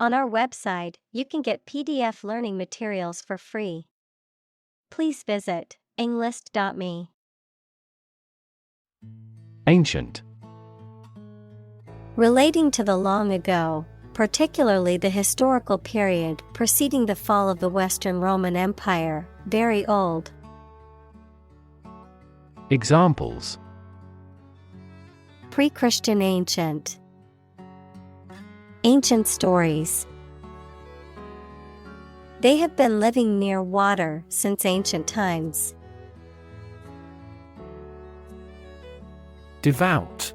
On our website, you can get PDF learning materials for free. Please visit englist.me. Ancient. Relating to the long ago, particularly the historical period preceding the fall of the Western Roman Empire, very old. Examples: Pre-Christian ancient. Ancient stories. They have been living near water since ancient times. Devout.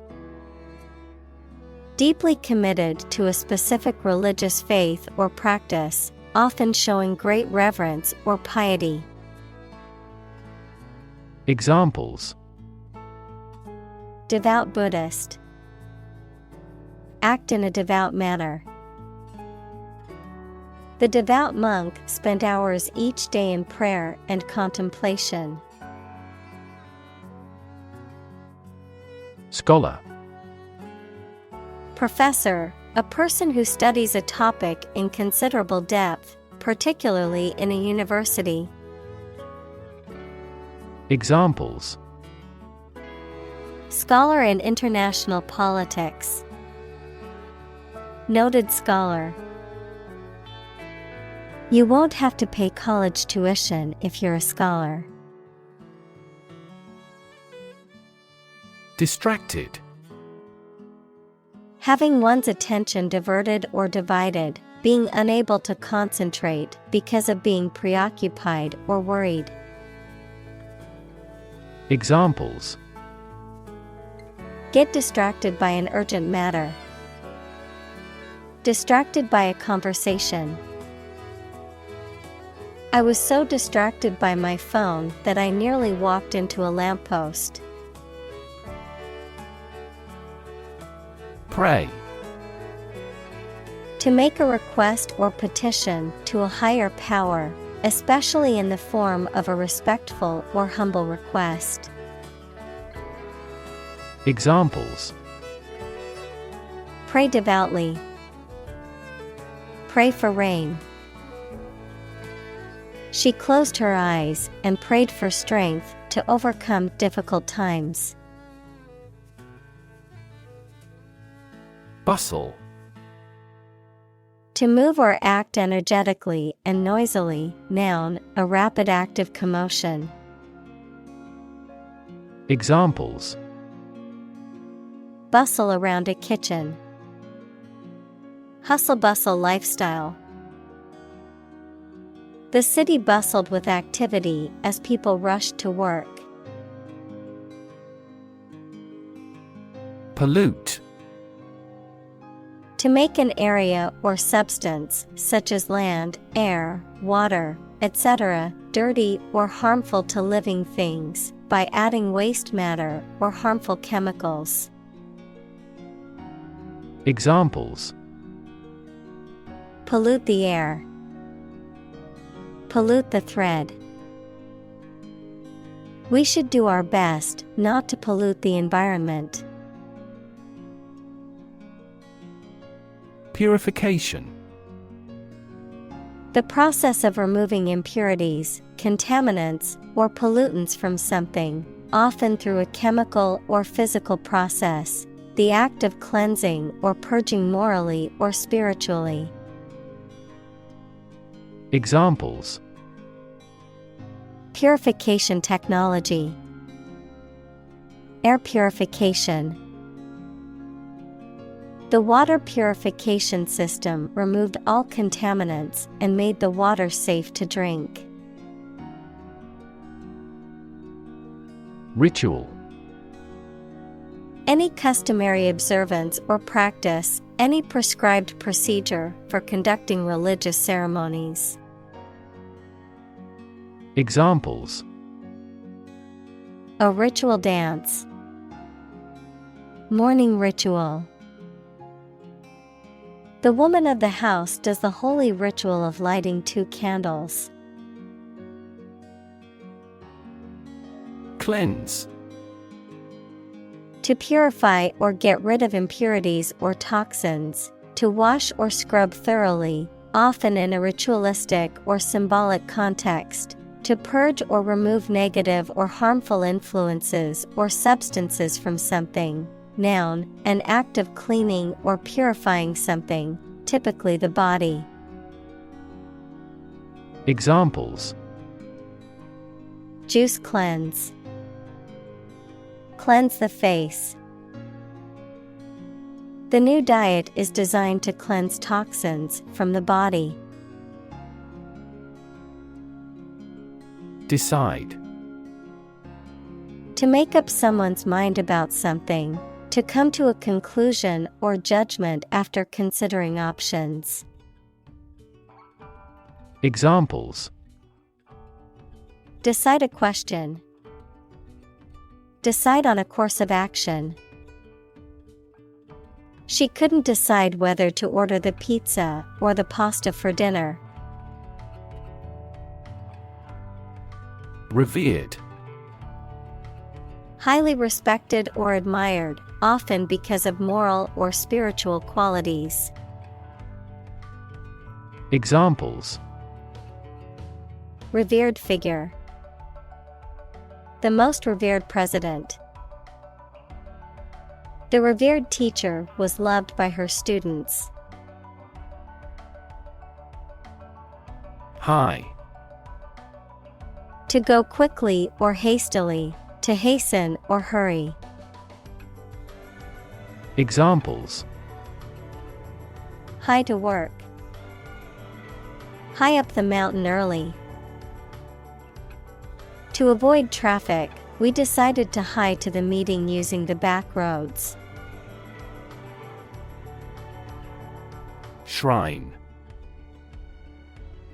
Deeply committed to a specific religious faith or practice, often showing great reverence or piety. Examples: Devout Buddhist. Act in a devout manner. The devout monk spent hours each day in prayer and contemplation. Scholar. Professor, a person who studies a topic in considerable depth, particularly in a university. Examples: Scholar in international politics. Noted scholar. You won't have to pay college tuition if you're a scholar. Distracted. Having one's attention diverted or divided, being unable to concentrate because of being preoccupied or worried. Examples: Get distracted by an urgent matter. Distracted by a conversation. I was so distracted by my phone that I nearly walked into a lamppost. Pray. To make a request or petition to a higher power, especially in the form of a respectful or humble request. Examples: Pray devoutly. Pray for rain. She closed her eyes and prayed for strength to overcome difficult times. Bustle. To move or act energetically and noisily, noun, a rapid active commotion. Examples: Bustle around a kitchen. Hustle-bustle lifestyle. The city bustled with activity as people rushed to work. Pollute. To make an area or substance, such as land, air, water, etc., dirty or harmful to living things, by adding waste matter or harmful chemicals. Examples: Pollute the air. Pollute the thread. We should do our best not to pollute the environment. Purification. The process of removing impurities, contaminants, or pollutants from something, often through a chemical or physical process, the act of cleansing or purging morally or spiritually. Examples: Purification technology. Air purification. The water purification system removed all contaminants and made the water safe to drink. Ritual. Any customary observance or practice, any prescribed procedure for conducting religious ceremonies. Examples: A ritual dance. Morning ritual. The woman of the house does the holy ritual of lighting 2 candles. Cleanse. To purify or get rid of impurities or toxins, to wash or scrub thoroughly, often in a ritualistic or symbolic context, to purge or remove negative or harmful influences or substances from something. Noun, an act of cleaning or purifying something, typically the body. Examples: Juice cleanse. Cleanse the face. The new diet is designed to cleanse toxins from the body. Decide. To make up someone's mind about something, to come to a conclusion or judgment after considering options. Examples: decide a question. Decide on a course of action. She couldn't decide whether to order the pizza or the pasta for dinner. Revered. Highly respected or admired, often because of moral or spiritual qualities. Examples: revered figure. The most revered president. The revered teacher was loved by her students. High. To go quickly or hastily, to hasten or hurry. Examples: hie to work. High up the mountain early. To avoid traffic, we decided to hie to the meeting using the back roads. Shrine.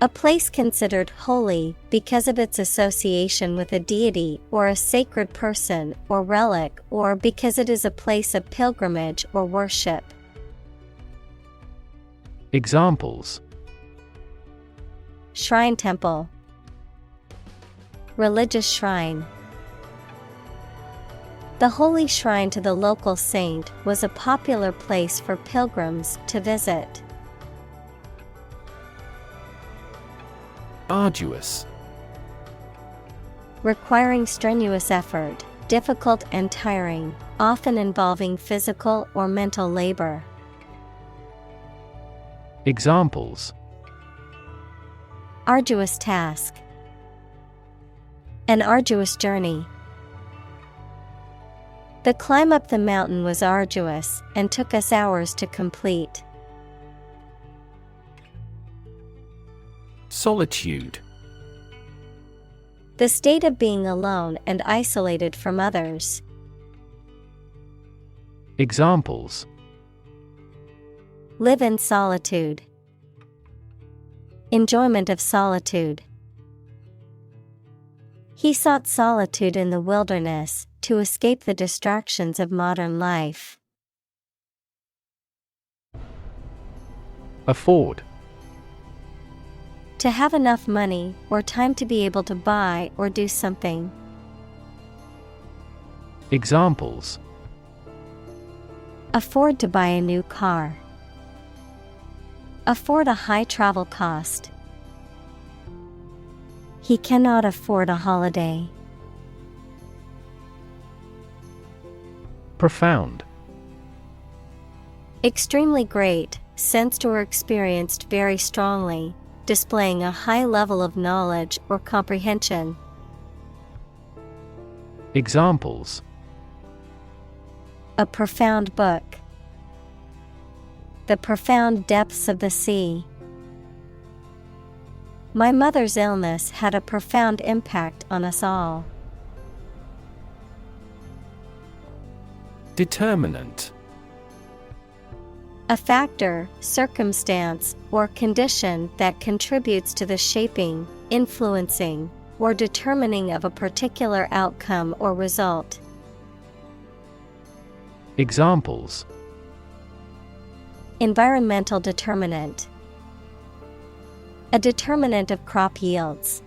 A place considered holy because of its association with a deity or a sacred person or relic, or because it is a place of pilgrimage or worship. Examples: shrine temple. Religious shrine. The holy shrine to the local saint was a popular place for pilgrims to visit. Arduous. Requiring strenuous effort, difficult and tiring, often involving physical or mental labor. Examples: arduous task. An arduous journey. The climb up the mountain was arduous and took us hours to complete. Solitude. The state of being alone and isolated from others. Examples: live in solitude. Enjoyment of solitude. He sought solitude in the wilderness to escape the distractions of modern life. Afford. To have enough money or time to be able to buy or do something. Examples: afford to buy a new car. Afford a high travel cost. He cannot afford a holiday. Profound. Extremely great, sensed or experienced very strongly, displaying a high level of knowledge or comprehension. Examples: a profound book. The profound depths of the sea. My mother's illness had a profound impact on us all. Determinant. A factor, circumstance, or condition that contributes to the shaping, influencing, or determining of a particular outcome or result. Examples: environmental determinant. A determinant of crop yields.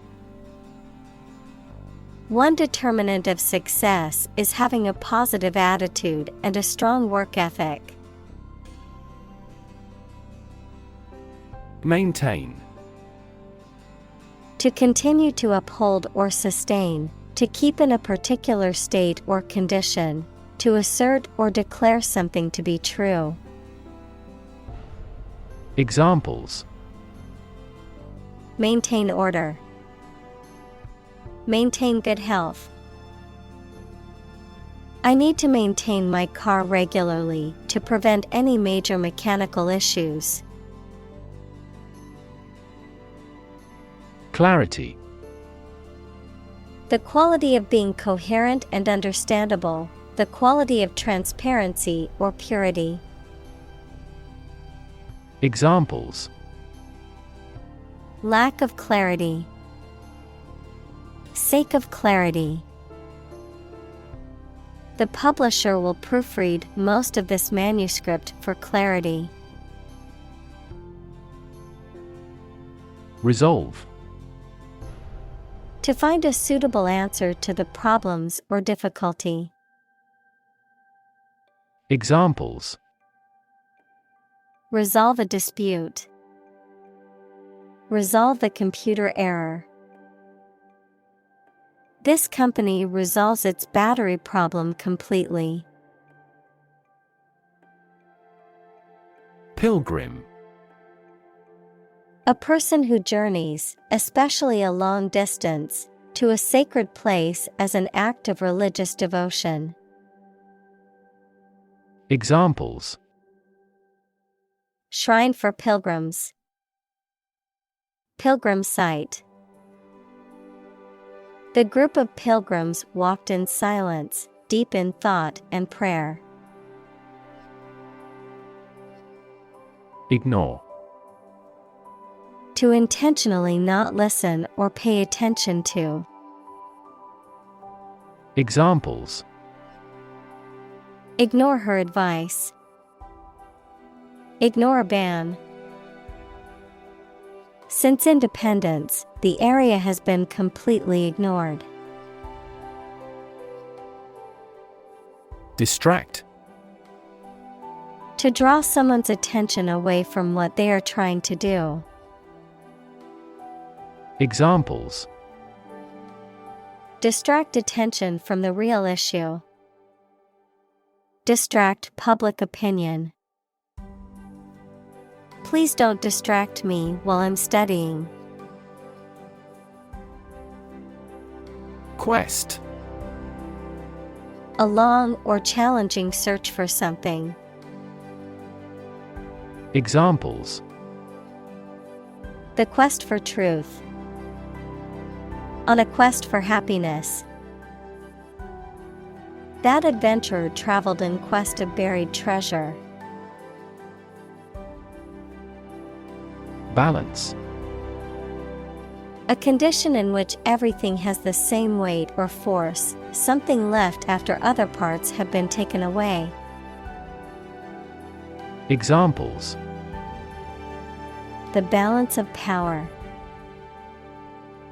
One determinant of success is having a positive attitude and a strong work ethic. Maintain. To continue to uphold or sustain, to keep in a particular state or condition, to assert or declare something to be true. Examples: Maintain order. Maintain good health. I need to maintain my car regularly to prevent any major mechanical issues. Clarity. The quality of being coherent and understandable, the quality of transparency or purity. Examples: Lack of clarity. Sake of clarity. The publisher will proofread most of this manuscript for clarity. Resolve. To find a suitable answer to the problems or difficulty. Examples: Resolve a dispute. Resolve the computer error. This company resolves its battery problem completely. Pilgrim. A person who journeys, especially a long distance, to a sacred place as an act of religious devotion. Examples: Shrine for pilgrims. Pilgrim site. The group of pilgrims walked in silence, deep in thought and prayer. Ignore. To intentionally not listen or pay attention to. Examples: Ignore her advice. Ignore a ban. Since independence, the area has been completely ignored. Distract. To draw someone's attention away from what they are trying to do. Examples: Distract attention from the real issue. Distract public opinion. Please don't distract me while I'm studying. Quest. A long or challenging search for something. Examples: The quest for truth. On a quest for happiness. That adventurer traveled in quest of buried treasure. Balance. A condition in which everything has the same weight or force, something left after other parts have been taken away. Examples: The balance of power.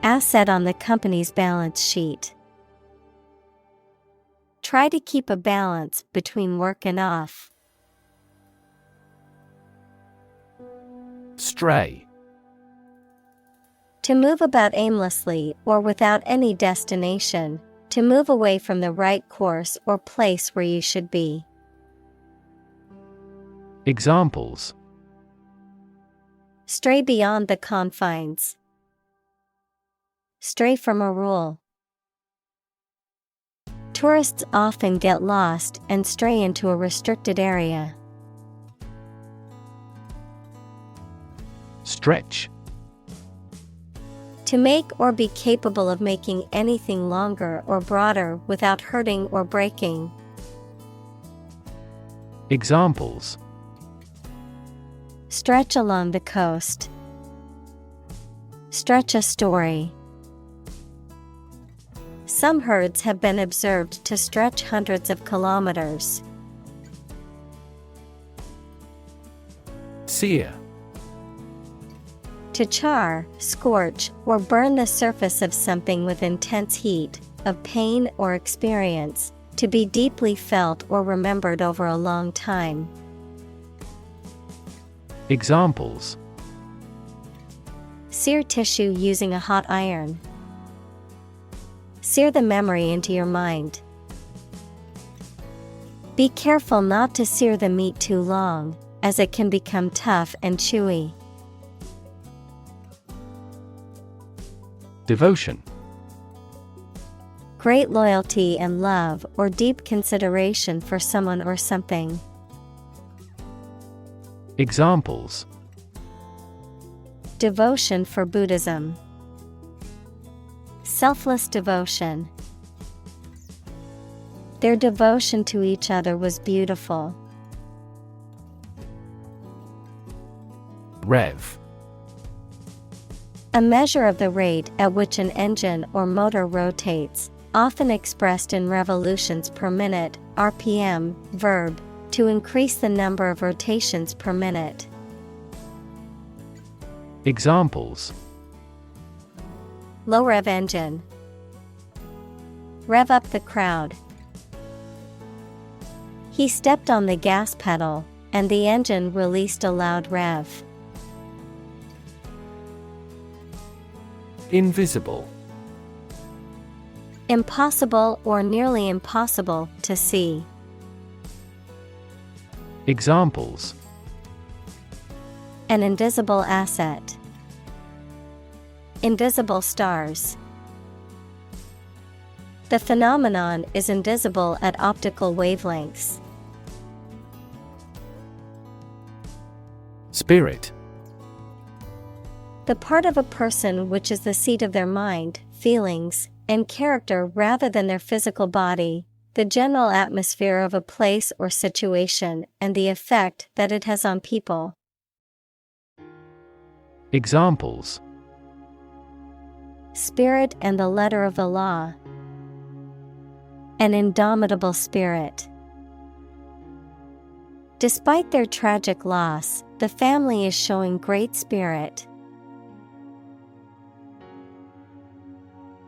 Asset on the company's balance sheet. Try to keep a balance between work and off. Stray. To move about aimlessly or without any destination, to move away from the right course or place where you should be. Examples: Stray beyond the confines. Stray from a rule. Tourists often get lost and stray into a restricted area. Stretch. To make or be capable of making anything longer or broader without hurting or breaking. Examples: Stretch along the coast. Stretch a story. Some herds have been observed to stretch hundreds of kilometers. Sear. To char, scorch, or burn the surface of something with intense heat, of pain or experience, to be deeply felt or remembered over a long time. Examples: Sear tissue using a hot iron. Sear the memory into your mind. Be careful not to sear the meat too long, as it can become tough and chewy. Devotion. Great loyalty and love or deep consideration for someone or something. Examples. Devotion for Buddhism. Selfless devotion. Their devotion to each other was beautiful. Rev. A measure of the rate at which an engine or motor rotates, often expressed in revolutions per minute, RPM, verb, to increase the number of rotations per minute. Examples. Low rev engine. Rev up the crowd. He stepped on the gas pedal, and the engine released a loud rev. Invisible. Impossible or nearly impossible to see. Examples. An invisible asset. Invisible stars. The phenomenon is invisible at optical wavelengths. Spirit. The part of a person which is the seat of their mind, feelings, and character rather than their physical body, the general atmosphere of a place or situation, and the effect that it has on people. Examples. Spirit and the letter of the law. An indomitable spirit. Despite their tragic loss, the family is showing great spirit.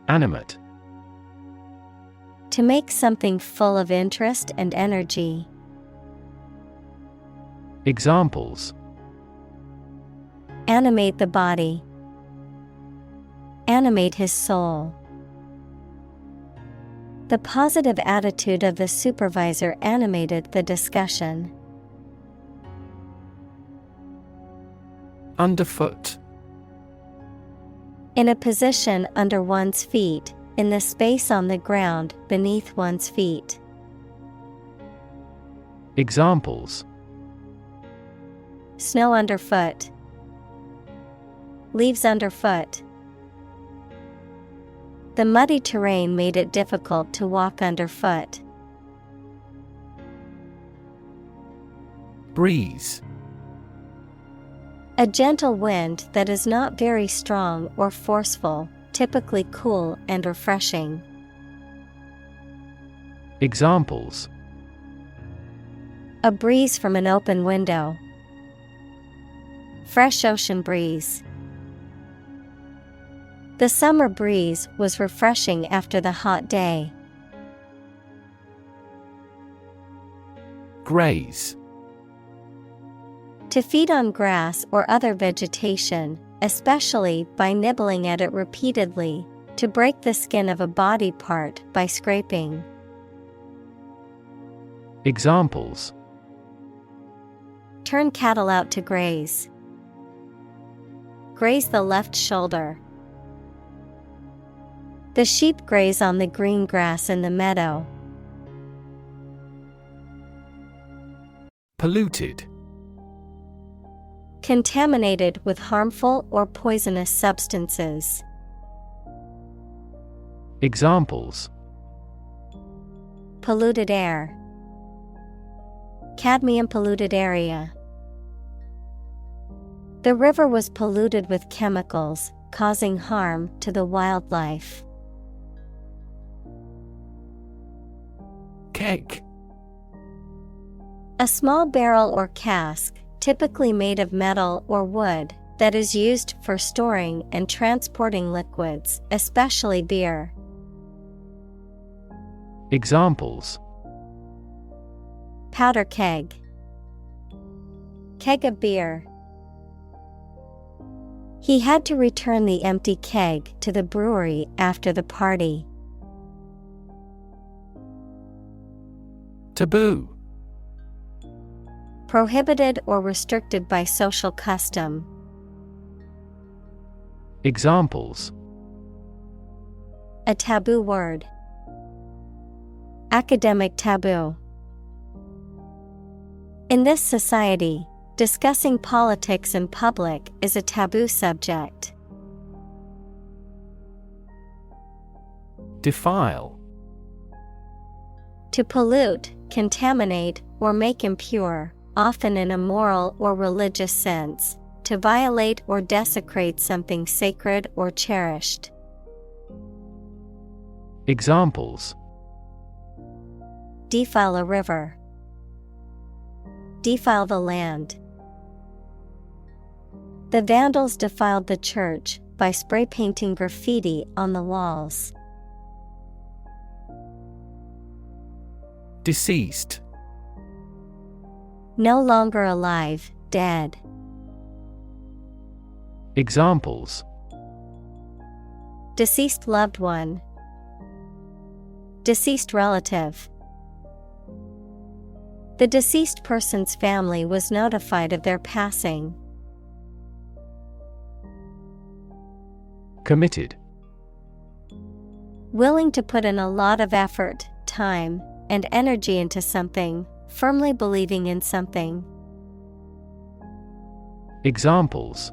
Animate. To make something full of interest and energy. Examples. Animate the body. Animate his soul. The positive attitude of the supervisor animated the discussion. Underfoot. In a position under one's feet, in the space on the ground beneath one's feet. Examples. Snow underfoot. Leaves underfoot. The muddy terrain made it difficult to walk underfoot. Breeze. A gentle wind that is not very strong or forceful, typically cool and refreshing. Examples. A breeze from an open window. Fresh ocean breeze. The summer breeze was refreshing after the hot day. Graze. To feed on grass or other vegetation, especially by nibbling at it repeatedly, to break the skin of a body part by scraping. Examples. Turn cattle out to graze. Graze the left shoulder. The sheep graze on the green grass in the meadow. Polluted. Contaminated with harmful or poisonous substances. Examples. Polluted air. Cadmium polluted area. The river was polluted with chemicals, causing harm to the wildlife. Keg. A small barrel or cask, typically made of metal or wood, that is used for storing and transporting liquids, especially beer. Examples. Powder keg. Keg of beer. He had to return the empty keg to the brewery after the party. Taboo. Prohibited or restricted by social custom. Examples: A taboo word. Academic taboo. In this society, discussing politics in public is a taboo subject. Defile. To pollute, contaminate, or make impure, often in a moral or religious sense, to violate or desecrate something sacred or cherished. Examples: Defile a river. Defile the land. The vandals defiled the church by spray painting graffiti on the walls. Deceased. No longer alive, dead. Examples: Deceased loved one. Deceased relative. The deceased person's family was notified of their passing. Committed. Willing to put in a lot of effort, time, and energy into something, firmly believing in something. Examples: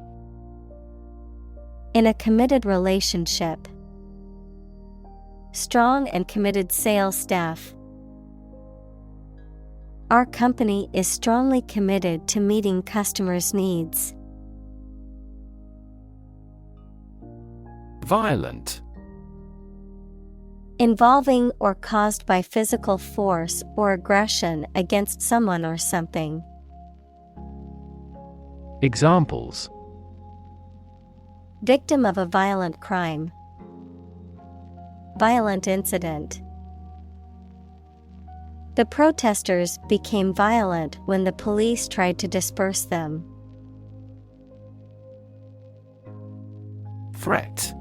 In a committed relationship. Strong and committed sales staff. Our company is strongly committed to meeting customers' needs. Violent. Involving or caused by physical force or aggression against someone or something. Examples: Victim of a violent crime. Violent incident. The protesters became violent when the police tried to disperse them. Threat.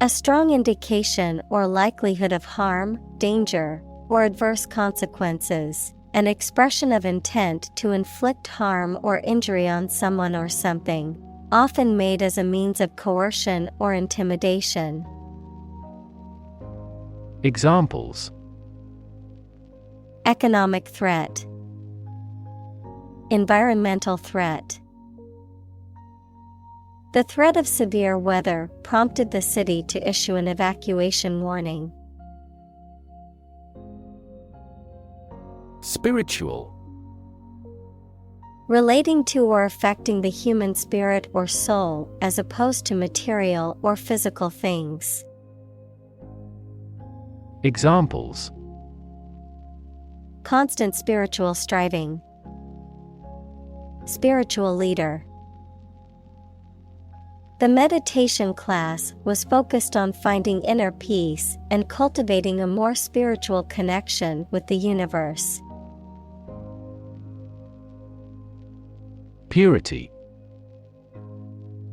A strong indication or likelihood of harm, danger, or adverse consequences. An expression of intent to inflict harm or injury on someone or something, often made as a means of coercion or intimidation. Examples: Economic threat. Environmental threat. The threat of severe weather prompted the city to issue an evacuation warning. Spiritual. Relating to or affecting the human spirit or soul as opposed to material or physical things. Examples: Constant spiritual striving. Spiritual leader. The meditation class was focused on finding inner peace and cultivating a more spiritual connection with the universe. Purity.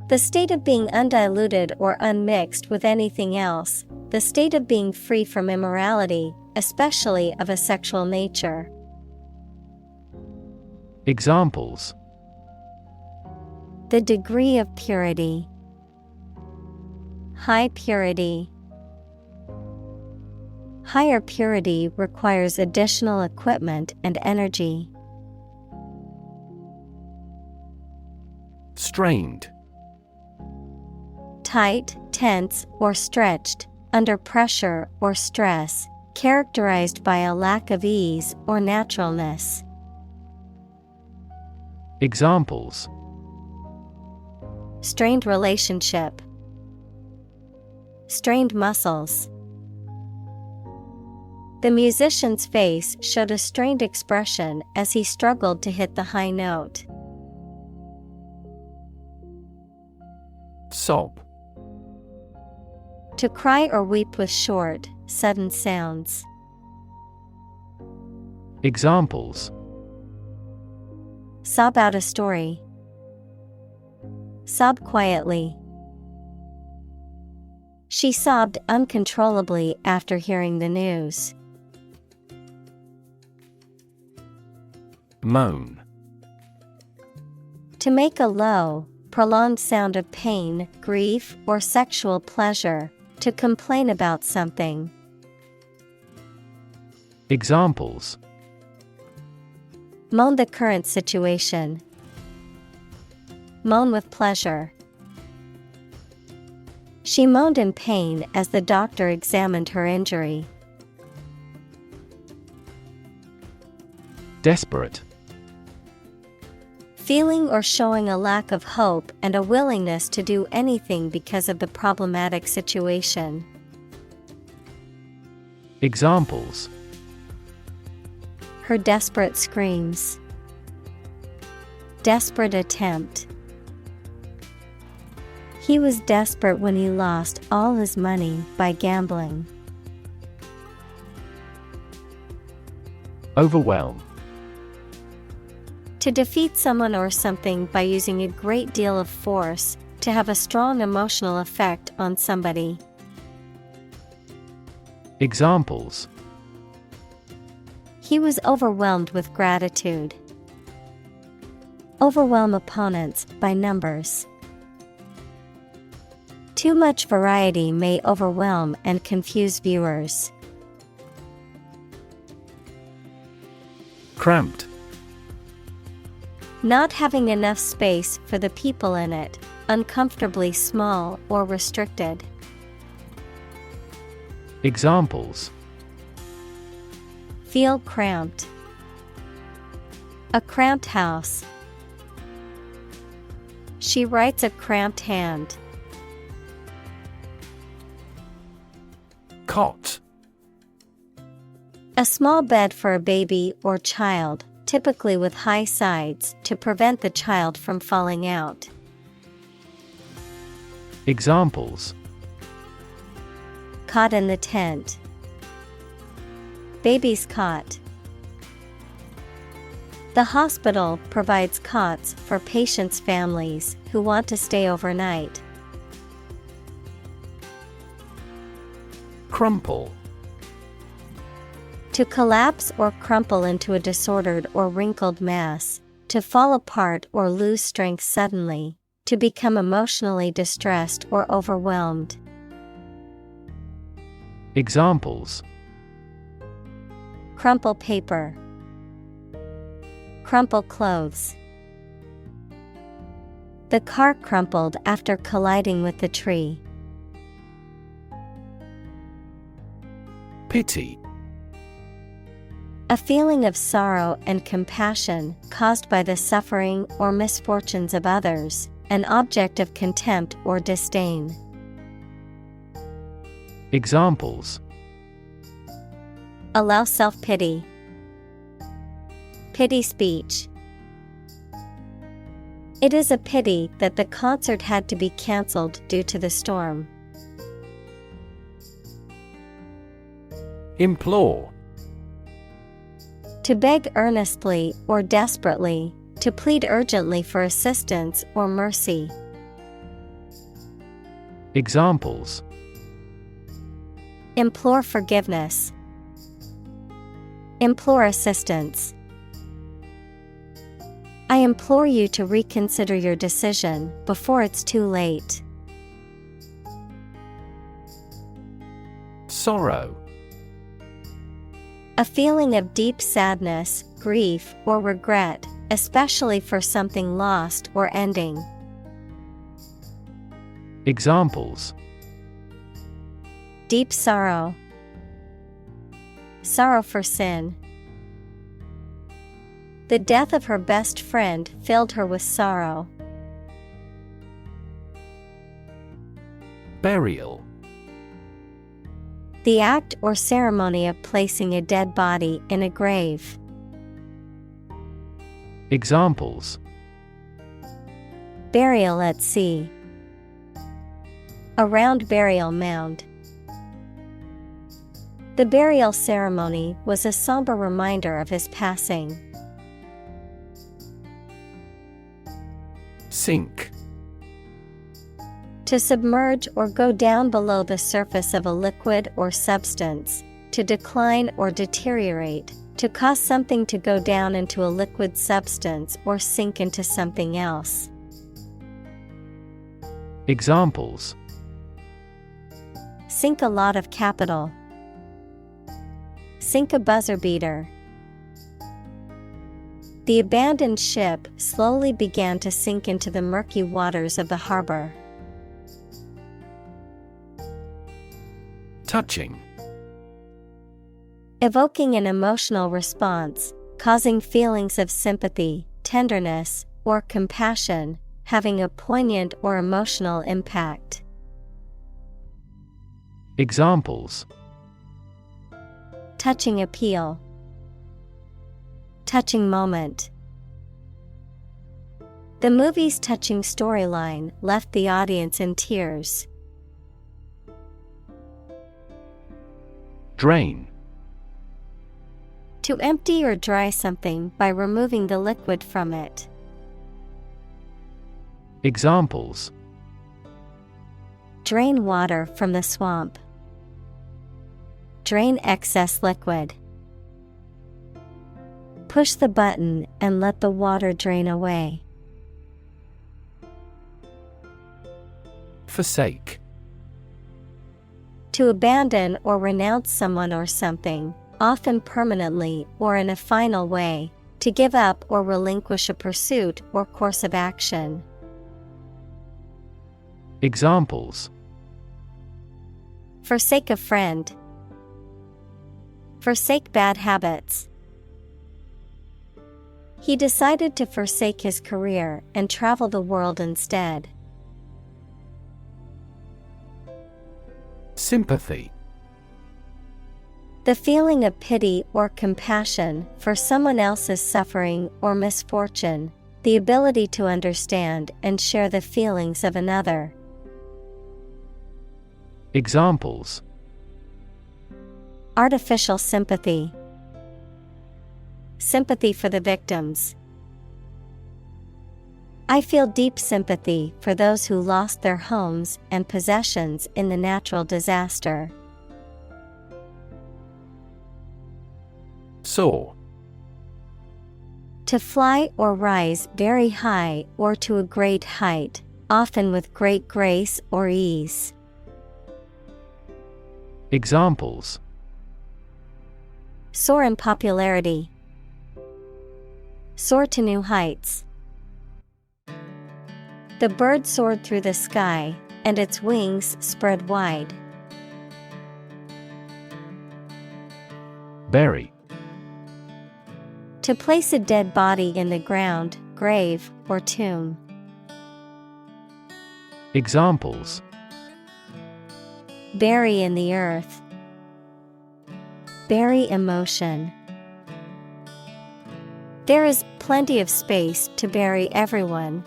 The state of being undiluted or unmixed with anything else, the state of being free from immorality, especially of a sexual nature. Examples: The degree of purity. High purity. Higher purity requires additional equipment and energy. Strained. Tight, tense, or stretched, under pressure or stress, characterized by a lack of ease or naturalness. Examples: Strained relationship. Strained muscles. The musician's face showed a strained expression as he struggled to hit the high note. Sob. To cry or weep with short, sudden sounds. Examples: Sob out a story. Sob quietly. She sobbed uncontrollably after hearing the news. Moan. To make a low, prolonged sound of pain, grief, or sexual pleasure. To complain about something. Examples: Moan the current situation. Moan with pleasure. She moaned in pain as the doctor examined her injury. Desperate. Feeling or showing a lack of hope and a willingness to do anything because of the problematic situation. Examples: Her desperate screams. Desperate attempt. He was desperate when he lost all his money by gambling. Overwhelm. To defeat someone or something by using a great deal of force, to have a strong emotional effect on somebody. Examples: He was overwhelmed with gratitude. Overwhelm opponents by numbers. Too much variety may overwhelm and confuse viewers. Cramped. Not having enough space for the people in it, uncomfortably small or restricted. Examples: Feel cramped. A cramped house. She writes a cramped hand. Cot. A small bed for a baby or child, typically with high sides, to prevent the child from falling out. Examples: Cot in the tent. Baby's cot. The hospital provides cots for patients' families who want to stay overnight. Crumple. To collapse or crumple into a disordered or wrinkled mass, to fall apart or lose strength suddenly, to become emotionally distressed or overwhelmed. Examples: Crumple paper. Crumple clothes. The car crumpled after colliding with the tree. Pity. A feeling of sorrow and compassion caused by the suffering or misfortunes of others, an object of contempt or disdain. Examples: Allow self-pity. Pity speech. It is a pity that the concert had to be cancelled due to the storm. Implore. To beg earnestly or desperately, to plead urgently for assistance or mercy. Examples: Implore forgiveness. Implore assistance. I implore you to reconsider your decision before it's too late. Sorrow. A feeling of deep sadness, grief, or regret, especially for something lost or ending. Examples: Deep sorrow. Sorrow for sin. The death of her best friend filled her with sorrow. Burial. The act or ceremony of placing a dead body in a grave. Examples: Burial at sea. A round burial mound. The burial ceremony was a somber reminder of his passing. Sink. To submerge or go down below the surface of a liquid or substance, to decline or deteriorate, to cause something to go down into a liquid substance or sink into something else. Examples: Sink a lot of capital. Sink a buzzer beater. The abandoned ship slowly began to sink into the murky waters of the harbor. Touching. Evoking an emotional response, causing feelings of sympathy, tenderness, or compassion, having a poignant or emotional impact. Examples: Touching appeal. Touching moment. The movie's touching storyline left the audience in tears. Drain. To empty or dry something by removing the liquid from it. Examples: Drain water from the swamp. Drain excess liquid. Push the button and let the water drain away. Forsake. To abandon or renounce someone or something, often permanently or in a final way, to give up or relinquish a pursuit or course of action. Examples: Forsake a friend. Forsake bad habits. He decided to forsake his career and travel the world instead. Sympathy. The feeling of pity or compassion for someone else's suffering or misfortune, the ability to understand and share the feelings of another. Examples: Artificial sympathy. Sympathy for the victims. I feel deep sympathy for those who lost their homes and possessions in the natural disaster. Soar. To fly or rise very high or to a great height, often with great grace or ease. Examples: Soar in popularity. Soar to new heights. The bird soared through the sky, and its wings spread wide. Bury. To place a dead body in the ground, grave, or tomb. Examples: Bury in the earth. Bury emotion. There is plenty of space to bury everyone.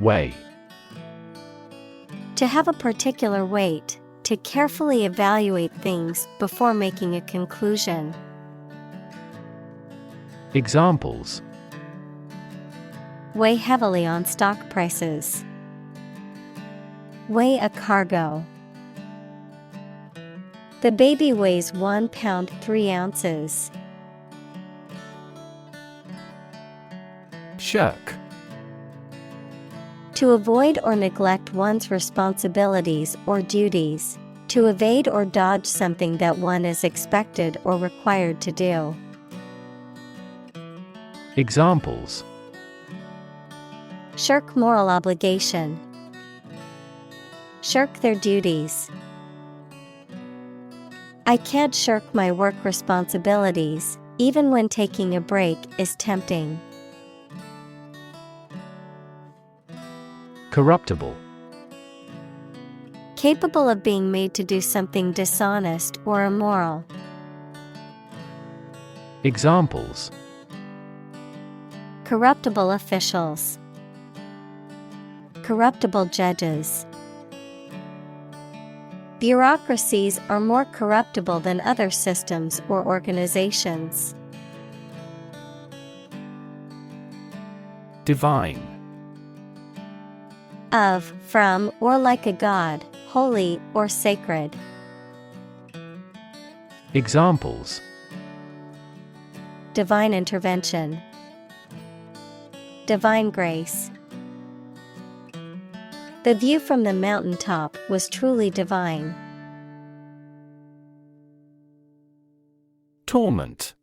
Weigh. To have a particular weight, to carefully evaluate things before making a conclusion. Examples: Weigh heavily on stock prices. Weigh a cargo. The baby weighs 1 pound 3 ounces. Shirk. To avoid or neglect one's responsibilities or duties. To evade or dodge something that one is expected or required to do. Examples: Shirk moral obligation. Shirk their duties. I can't shirk my work responsibilities, even when taking a break is tempting. Corruptible. Capable of being made to do something dishonest or immoral. Examples: Corruptible officials. Corruptible judges. Bureaucracies are more corruptible than other systems or organizations. Divine. Of, from, or like a god, holy or sacred. Examples: Divine intervention. Divine grace. The view from the mountaintop was truly divine. Torment.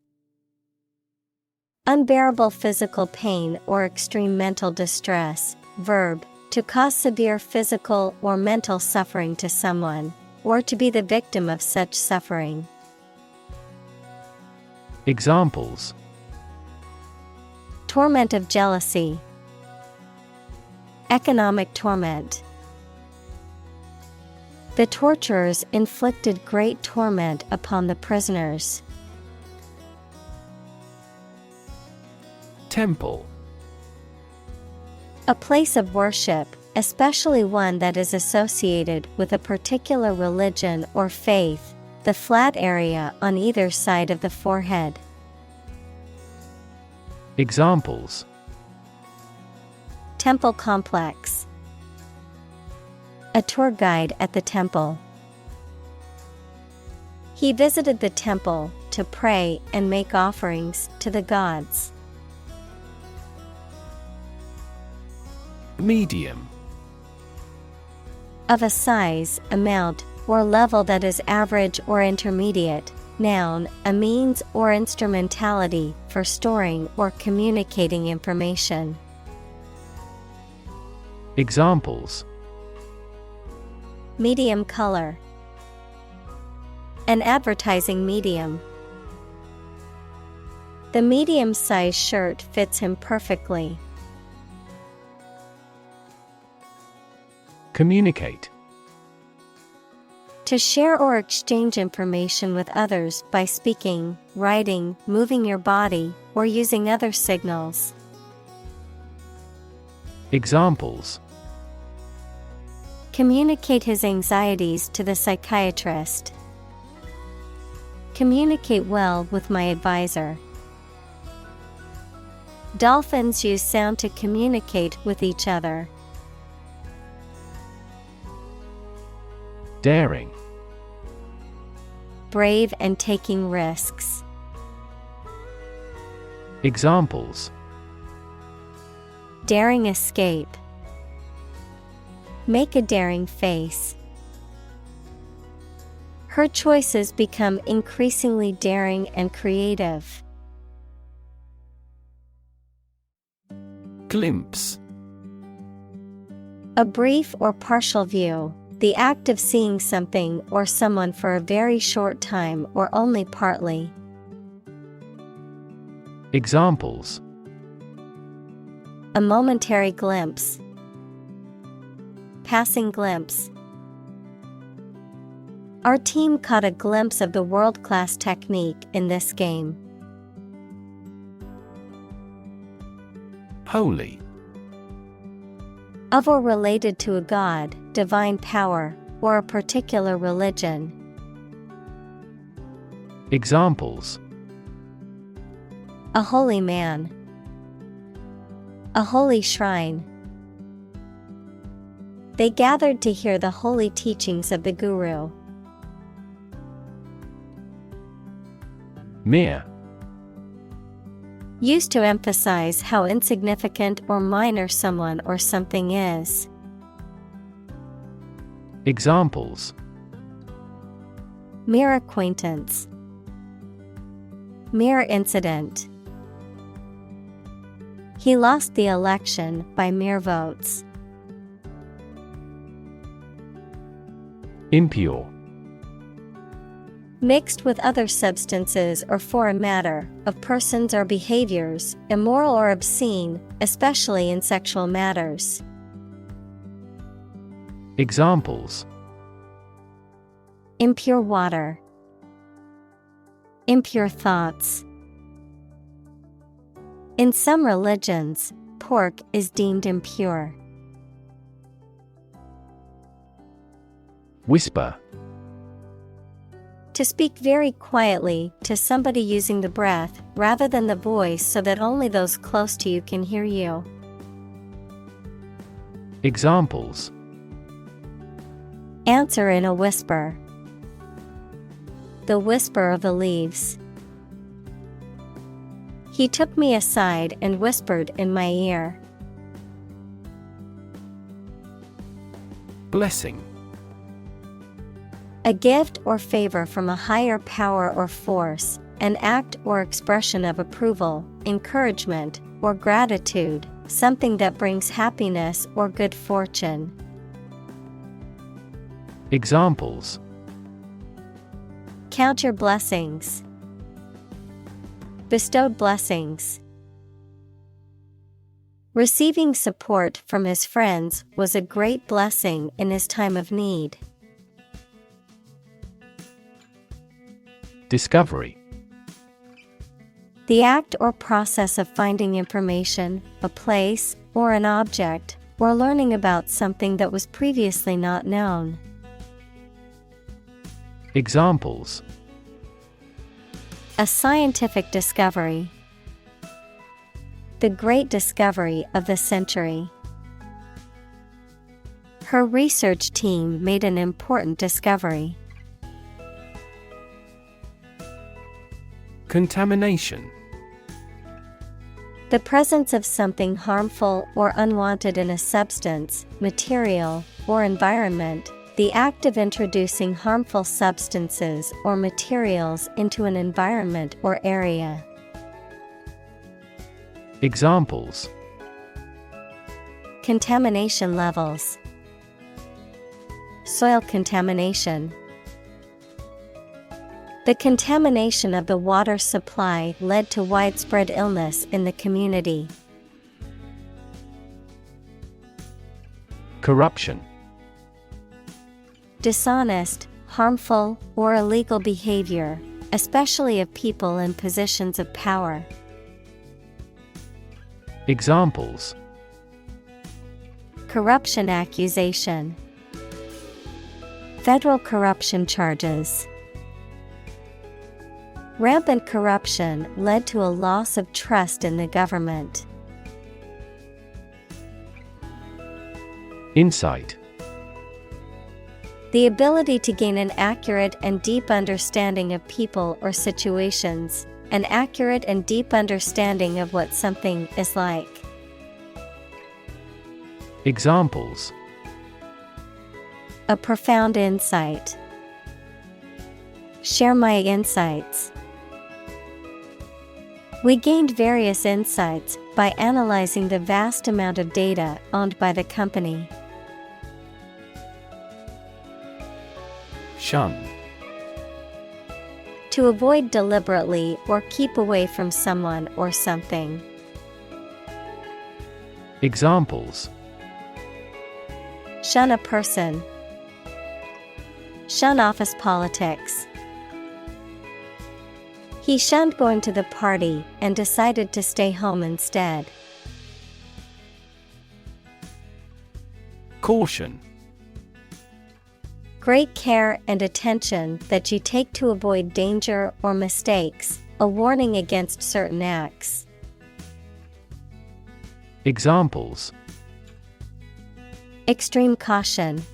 Unbearable physical pain or extreme mental distress. Verb, to cause severe physical or mental suffering to someone, or to be the victim of such suffering. Examples: Torment of jealousy. Economic torment. The torturers inflicted great torment upon the prisoners. Temple. A place of worship, especially one that is associated with a particular religion or faith, the flat area on either side of the forehead. Examples: Temple complex. A tour guide at the temple. He visited the temple to pray and make offerings to the gods. Medium. Of a size, amount, or level that is average or intermediate. Noun, a means or instrumentality for storing or communicating information. Examples: Medium color. An advertising medium. The medium-sized shirt fits him perfectly. Communicate. To share or exchange information with others by speaking, writing, moving your body, or using other signals. Examples: Communicate his anxieties to the psychiatrist. Communicate well with my advisor. Dolphins use sound to communicate with each other. Daring. Brave and taking risks. Examples: Daring escape. Make a daring face. Her choices become increasingly daring and creative. Glimpse. A brief or partial view, the act of seeing something or someone for a very short time or only partly. Examples: A momentary glimpse. Passing glimpse. Our team caught a glimpse of the world-class technique in this game. Holy. Of or related to a god, divine power, or a particular religion. Examples: A holy man. A holy shrine. They gathered to hear the holy teachings of the Guru. Mere. Used to emphasize how insignificant or minor someone or something is. Examples: Mere acquaintance. Mere incident. He lost the election by mere votes. Impure. Mixed with other substances or foreign matter, of persons or behaviors, immoral or obscene, especially in sexual matters. Examples: Impure water. Impure thoughts. In some religions, pork is deemed impure. Whisper. To speak very quietly to somebody using the breath rather than the voice so that only those close to you can hear you. Examples: answer in a whisper. The whisper of the leaves. He took me aside and whispered in my ear. Blessing. A gift or favor from a higher power or force, an act or expression of approval, encouragement, or gratitude, something that brings happiness or good fortune. Examples: count your blessings. Bestowed blessings. Receiving support from his friends was a great blessing in his time of need. Discovery. The act or process of finding information, a place, or an object, or learning about something that was previously not known. Examples: a scientific discovery. The great discovery of the century. Her research team made an important discovery. Contamination. The presence of something harmful or unwanted in a substance, material, or environment. The act of introducing harmful substances or materials into an environment or area. Examples: contamination levels. Soil contamination. The contamination of the water supply led to widespread illness in the community. Corruption. Dishonest, harmful, or illegal behavior, especially of people in positions of power. Examples: corruption accusation. Federal corruption charges. Rampant corruption led to a loss of trust in the government. Insight. The ability to gain an accurate and deep understanding of people or situations, an accurate and deep understanding of what something is like. Examples: a profound insight. Share my insights. We gained various insights by analyzing the vast amount of data owned by the company. Shun. To avoid deliberately or keep away from someone or something. Examples: shun a person. Shun office politics. He shunned going to the party and decided to stay home instead. Caution. Great care and attention that you take to avoid danger or mistakes, a warning against certain acts. Examples: extreme caution.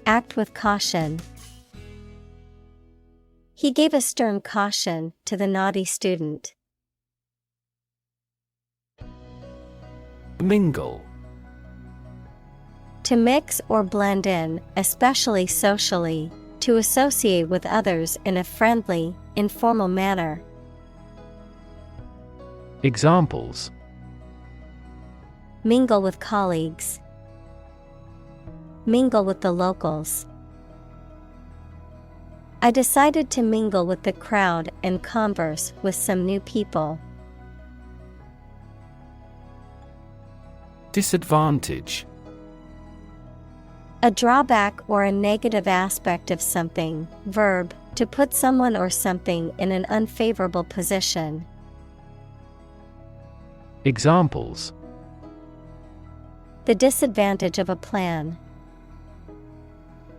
Act with caution. He gave a stern caution to the naughty student. Mingle. To mix or blend in, especially socially, to associate with others in a friendly, informal manner. Examples: mingle with colleagues. Mingle with the locals. I decided to mingle with the crowd and converse with some new people. Disadvantage. A drawback or a negative aspect of something. Verb, to put someone or something in an unfavorable position. Examples: the disadvantage of a plan.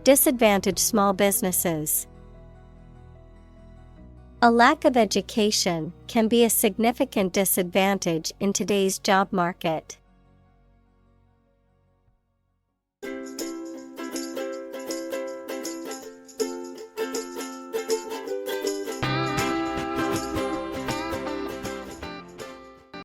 Disadvantage small businesses. A lack of education can be a significant disadvantage in today's job market.